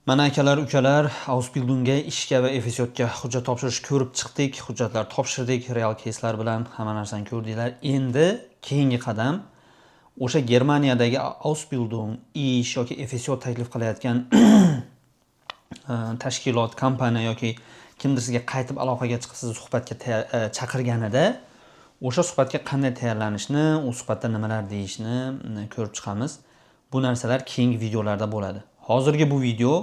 Mana akalar, ukalar, Ausbildungga, ishga va FSYotga hujjat topshirish ko'rib chiqdik, hujjatlar topshirdik, real keyslar bilan hamma narsani ko'rdinglar. Endi keyingi qadam o'sha Germaniyadagi Ausbildung, ish yoki FSYot taklif qilayotgan tashkilot, kompaniya yoki kimdir sizga qaytib aloqaga chiqib sizni suhbatga chaqirganida o'sha suhbatga qanday tayyorlanishni, u suhbatda nimalar deyishni ko'rib chiqamiz. Bu narsalar keyingi videolarda bo'ladi. Hozirgi bu video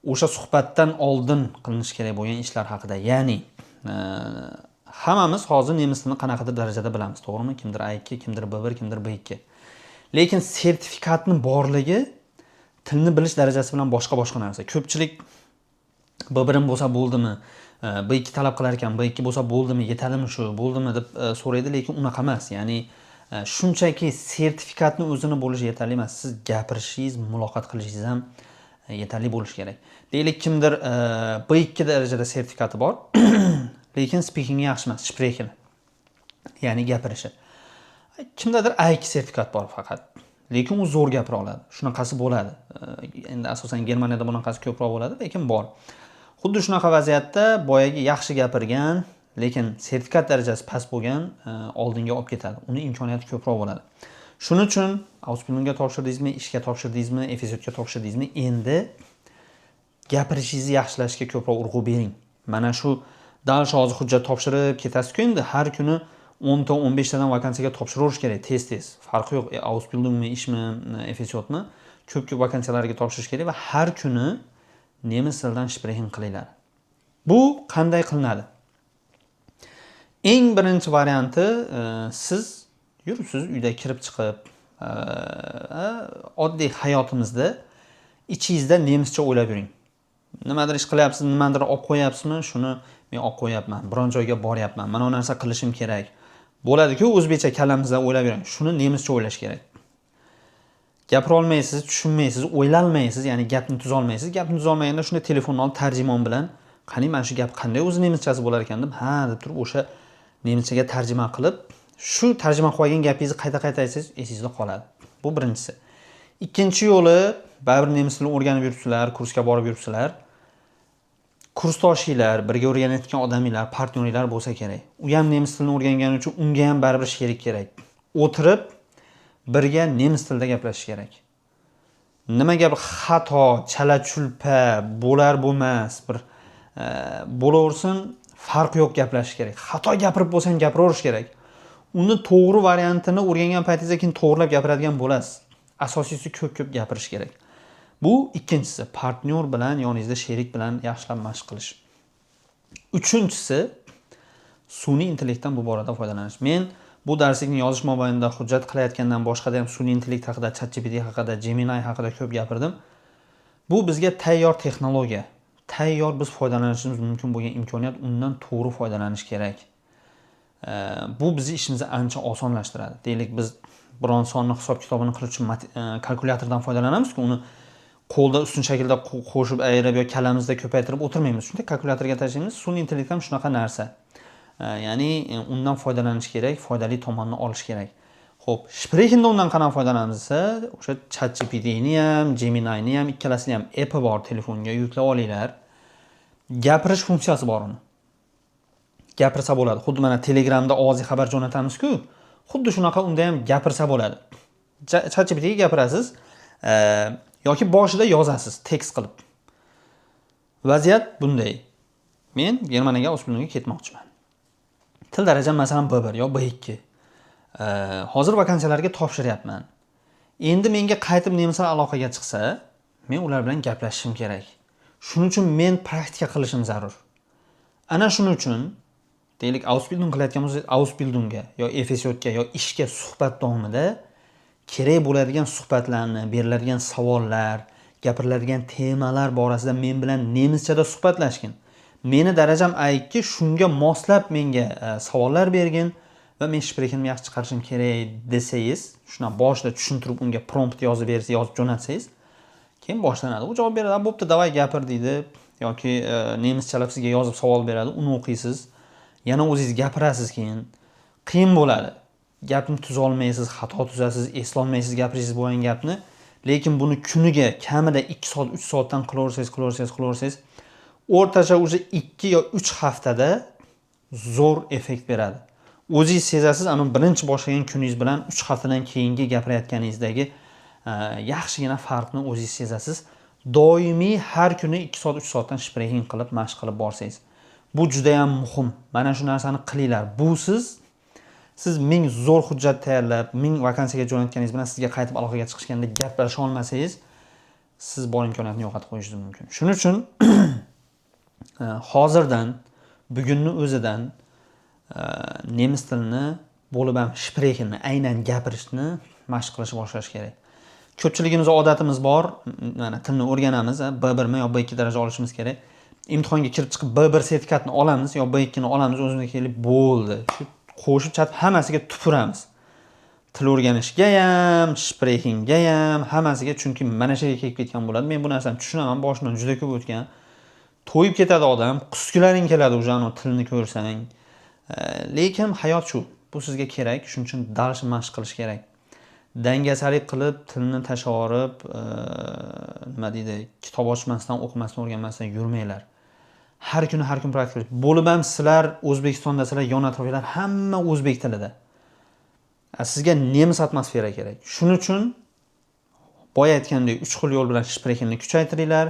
o'sha suhbatdan oldin qilinish kerak bo'lgan ishlar haqida. Ya'ni hammamiz hozir nemis tilini qanaqadir darajada bilamiz, to'g'rimi? Kimdir A2, kimdir B1, kimdir B2. Lekin sertifikatni borligi tilni bilish darajasi bilan boshqa narsa. Ko'pchilik B1 bo'lsa bo'ldimi, B2 talab qilar ekan, B2 bo'lsa bo'ldimi, yetadimi shu, bo'ldimi deb so'raydi, lekin unaqa emas. Ya'ni shunchaki sertifikatni o'zini bo'lishi yetarli emas. Siz gapirishingiz, muloqot qilishingiz ham yetarli bo'lishi kerak. Deylik, kimdir B2 darajada sertifikati bor, lekin speaking yaxshi emas, sprechen. Ya'ni gapirishi. Kimdadir A2 sertifikat bor faqat, lekin u zo'r gapira oladi. Shunaqasi bo'ladi. Endi asosan Germaniyada bunaqasi ko'proq bo'ladi, lekin bor. Xuddi shunaqa vaziyatda boyagi yaxshi gapirgan, lekin sertifikat darajasi past bo'lgan oldinga olib ketadi. Uni imkoniyati ko'proq bo'ladi. Shuning uchun Ausbildungga topshirdingizmi, ishga topshirdingizmi, FSYotga topshirdingizmi, endi gapirishingizni yaxshilashga ko'proq urg'u bering. Mana shu hozir hujjat topshirib ketasiz-ku, endi har kuni 10 ta 15 tadan vakansiyaga topshiraverish kerak, tez. Farqi yo'q, Ausbildungmi, ishmi, FSYotmi, ko'p vakansiyalarga topshirish kerak va har kuni nemis tilidan sprechen qilinglar. Bu qanday qilinadi? Eng birinchi varianti, siz yuribsiz, uyda kirib chiqib, oddiy hayotimizda ichingizda nemischa o'ylab yuring. Nimadir ish qilyapsiz, nimadir olib qo'yapsizmi? Shuni men olib qo'yapman, biron joyga boryapman, mana bu narsa qilishim kerak. Bo'ladi-ku, o'zbekcha kalamizda o'ylab yuring. Shuni nemischa o'ylash kerak. Gapira olmaysiz, tushunmaysiz, o'ylalmaysiz, ya'ni gapni tuza olmaysiz. Gapni tuza olmaganda shunda telefonni olib tarjimon bilan, qani mana shu gap qanday o'zi nemischasi bo'lar ekan deb, deb turib o'sha nemischaga tarjima qilib, shu tarjima qilgan gapingizni qayta-qayta aytsangiz, esingizda qoladi. Bu birinchisi. Ikkinchi yo'li, baribir nemis tilini o'rganib yuribsizlar, kursga borib yuribsizlar. Kursdoshinglar, birga o'rganayotgan odamlar, partnyorlar bo'lsa kerak. U ham nemis tilini o'rgangani uchun unga ham baribir sherik kerak. O'tirib birga nemis tilida gaplashish kerak. Nima gap xato, chala-chulpa, bo'lar bo'lmas, bir bo'laversin, farqi yo'q gaplashish kerak. Xato gapirib bo'lsang gapiraverish kerak. Uni to'g'ri variantini o'rgangan paytingizda keyin to'g'rilab gapiradigan bo'lasiz. Asosiysi ko'p gapirish kerak. Bu ikkinchisi, partnyor bilan, yoningizda sherik bilan yaxshilab mashq qilish. Uchinchisi, sun'iy intellektdan bu borada foydalanish. Men bu darslikni yozish mobaynida hujjat qilayotgandan boshqada ham sun'iy intellekt haqida, ChatGPT haqida, Gemini haqida ko'p gapirdim. Bu bizga tayyor texnologiya. Tayyor biz foydalanishimiz mumkin bo'lgan imkoniyat, undan to'g'ri foydalanish kerak. Bu bizni ishimizni ancha osonlashtiradi. Deylik, biz biron sonni hisob-kitobini qilish uchun kalkulyatordan foydalanamiz-ku, uni qo'lda ustun shaklda qo'shib ayirib yoki kalamizda ko'paytirib o'tirmaymiz. Shunday kalkulyatorga tashlaymiz. Sun'iy intellekt ham shunaqa narsa. Ya'ni undan foydalanish kerak, foydali tomonini olish kerak. Xo'p, sprekendan undan qanday foydalanamiz desa, o'sha ChatGPTni ham, Gemini'ni ham, ikkalasini ham app'i bor, telefonga yuklab olinglar. Gapirish funksiyasi bor uni. Gapirsa bo'ladi. Xuddi mana Telegramda ovozli xabar jo'natamiz-ku, xuddi shunaqa unda ham gapirsa bo'ladi. ChatGPTga gapirasiz yoki boshida yozasiz tekst qilib. Vaziyat bunday. Men Germaniyaga Ausbildungga ketmoqchiman. Til darajam masalan B1 yo B2. Hozir vakansiyalarga topshiryapman. Endi menga qaytib nemislar aloqaga chiqsa, men ular bilan gaplashishim kerak. Shuning uchun men praktika qilishim zarur. Ana shuning uchun deylik, Ausbildung qilayotgan bo'lsangiz, Ausbildungga yo FSYotga yo ishga suhbat davomida kerak bo'ladigan suhbatlarni, beriladigan savollar, gapiriladigan temalar borasida men bilan nemischada suhbatlashgin. Meni darajam A2, shunga moslab menga savollar bergin va men sprekenimni yaxshi chiqarishim kerak desangiz, shuna boshida tushuntirib unga prompt yozib bersangiz, yozib jo'natsangiz, keyin boshlanadi. U javob beradi, "Bo'pti, davay gapir" deydi yoki nemischalab sizga yozib savol beradi, uni o'qiysiz, yana o'zingiz gapirasiz. Keyin qiyin bo'ladi. Gapni tuza olmaysiz, xato tuzasiz, eslolmaysiz gapirishingiz bo'lgan gapni. Lekin buni kuniga kamida 2 soat, 3 soatdan qilaversangiz, o'rtacha уже 2 yo 3 haftada zo'r effekt beradi. O'zingiz sezasiz, ana birinchi boshlagan kuningiz bilan 3 haftadan keyingi gapirayotganingizdagi yaxshigina farqni o'zingiz sezasiz. Doimiy har kuni 2 soat, 3 soatdan spreking qilib, mashq qilib borsangiz. Bu juda ham muhim. Mana shu narsani qilinglar. Bu siz 1000 zo'r hujjat tayyorlab, 1000 vakansiyaga jo'natganingiz bilan sizga qaytib aloqaga chiqishganda gaplasha olmasangiz, siz bor imkoniyatni yo'qotib qo'yishingiz mumkin. Shuning uchun hozirdan, bugunning o'zidan nemis tilini bo'lib ham shprexinni, aynan gapirishni mashq qilishni boshlash kerak. Ko'pchiligimiz odatimiz bor, mana tilni o'rganamiz, B1 mi yo B2 daraja olishimiz kerak. Imtihonga kirib chiqib B1 sertifikatini olamiz yo B2 ni olamiz, o'zimizga kelib bo'ldi. Shu qo'shib chatib hammasiga tupuramiz. Til o'rganishga ham, sprexingga ham, hammasiga, chunki mana shu yerga kelib ketgan bo'ladi. Men bu narsani tushunaman, boshidan juda ko'p o'tgan. To'yib ketadi odam, qusgilaring keladi o'sha tilni ko'rsang. Lekin hayot shu. Bu sizga kerak, shuning uchun darsh mashq qilish kerak. Dangasalik qilib, tilni tashavorib, nima deydi, kitob ochmasdan, o'qimasdan, o'rganmasdan yurmanglar. Har kuni praktika. Bo'lib ham sizlar O'zbekistondasizlar, yon atrofdagilar hamma o'zbek tilida. Sizga nemis atmosfera kerak. Shuning uchun boya aytgandek 3 xil yo'l bilan sprexingni kuchaytiringlar,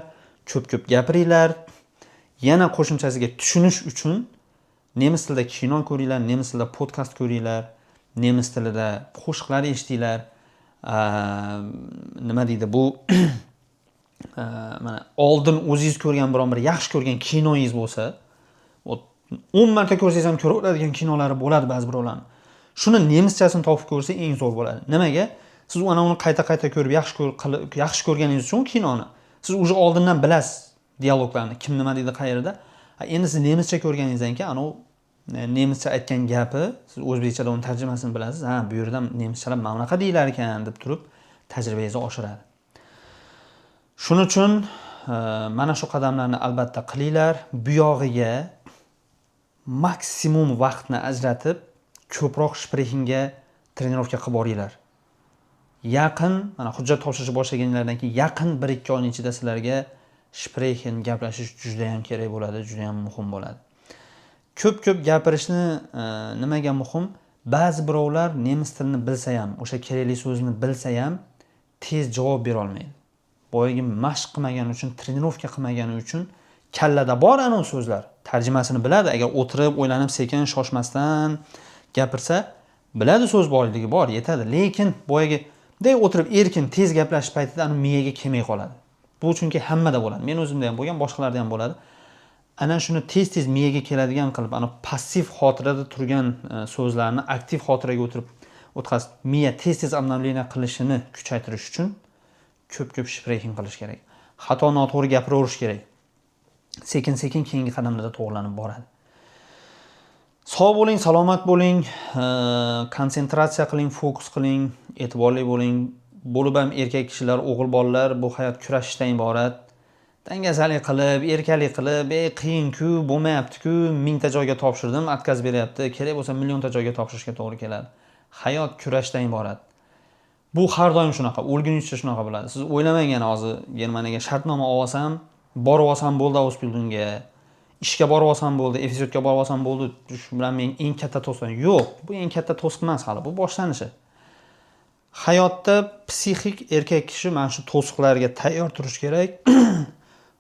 ko'p gapiringlar. Yana qo'shimchasiga tushunish uchun nemis tilida kino ko'ringlar, nemis tilida podkast ko'ringlar, nemis tilida qo'shiqlar eshitinglar. Nima deydi, bu mana oldin o'zingiz ko'rgan biron bir yaxshi ko'rgan kinoingiz bo'lsa, 10 marta ko'rsangiz ham ko'raveradigan kinolari bo'ladi ba'zi birovlarning. Shuni nemischasini topib ko'rsa eng zo'r bo'ladi. Nimaga? Siz uni qayta ko'rib yaxshi ko'rganingiz uchun kinoni. Siz уже oldindan bilasiz dialoglarni, kim nima deydi, qayerda. Endi siz nemischa ko'rganingizdan keyin ana nemischa aytgan gapi, siz o'zbekchada uni tarjimasini bilasiz. Ha, bu yerda nemischalab mana bunaqa deylar ekan deb turib tajribangizni oshiradi. Shuning uchun mana shu qadamlarni albatta qilinglar. Bu yog'iga maksimum vaqtni ajratib, ko'proq sprexingga trenirovka qilib boringlar. Yaqin, mana hujjat topshirishni boshlaganlardan keyin yaqin 1-2 oyning ichida sizlarga sprexing gaplashish juda ham kerak bo'ladi, juda ham muhim bo'ladi. Ko'p gapirishni nimaga muhim? Ba'zi birovlar nemis tilini bilsa ham, o'sha kerakli so'zni bilsa ham tez javob bera olmaydi. Boyagi mashq qilmagani uchun, trenirovka qilmagani uchun kallada bor ana so'zlar, tarjimasini biladi. Agar o'tirib, o'ylanib, sekin, shoshmasdan gapirsa, biladi so'z borligi bor, yetadi. Lekin boyagi o'tirib erkin, tez gaplashish paytida uni miyaga kelmay qoladi. Bu chunki hammada bo'ladi. Men o'zimda ham bo'lgan, boshqalarda ham bo'ladi. Ana shuni tez miyaga keladigan qilib, ana passiv xotirada turgan so'zlarni aktiv xotiraga o'tkazib, miya tez obnovleniya qilishini kuchaytirish uchun ko'p sprexing qilish kerak. Xato noto'g'ri gapiraverish kerak. Sekin keyingi qadamlarda to'g'rilanib boradi. Sog' bo'ling, salomat bo'ling, konsentratsiya qiling, fokus qiling, e'tiborli bo'ling. Bo'lib ham erkak kishilar, o'g'il bolalar, bu hayot kurashishdan iborat. Dangasalik qilib, erkalik qilib, qiyin-ku, bo'lmayapti-ku, 1000 ta joyga topshirdim, отказ beryapti, kerak bo'lsa millionta joyga topshirishga to'g'ri keladi. Hayot kurashdan iborat. Bu har doim shunaqa, o'lguningizcha shunaqa bo'ladi. Siz o'ylamang, yana hozir Germaniyaga shartnoma olsam, borib olsam bo'ldi Ausbildungga, ishga borib olsam bo'ldi, FSYga borib olsam bo'ldi, shu bilan men eng katta to'siq. Yo'q, bu eng katta to'siq emas hali, bu boshlanishi. Hayotda psixik erkak kishi mana shu to'siqlarga tayyor turish kerak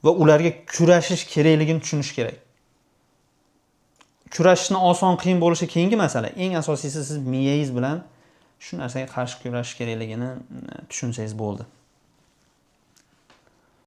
va ularga kurashish kerakligini tushunish kerak. Kurashishni oson, qiyin bo'lishi keyingi masala. Eng asosiysi siz miyangiz bilan shu narsaga qarshi kurashish kerakligini tushunsangiz bo'ldi.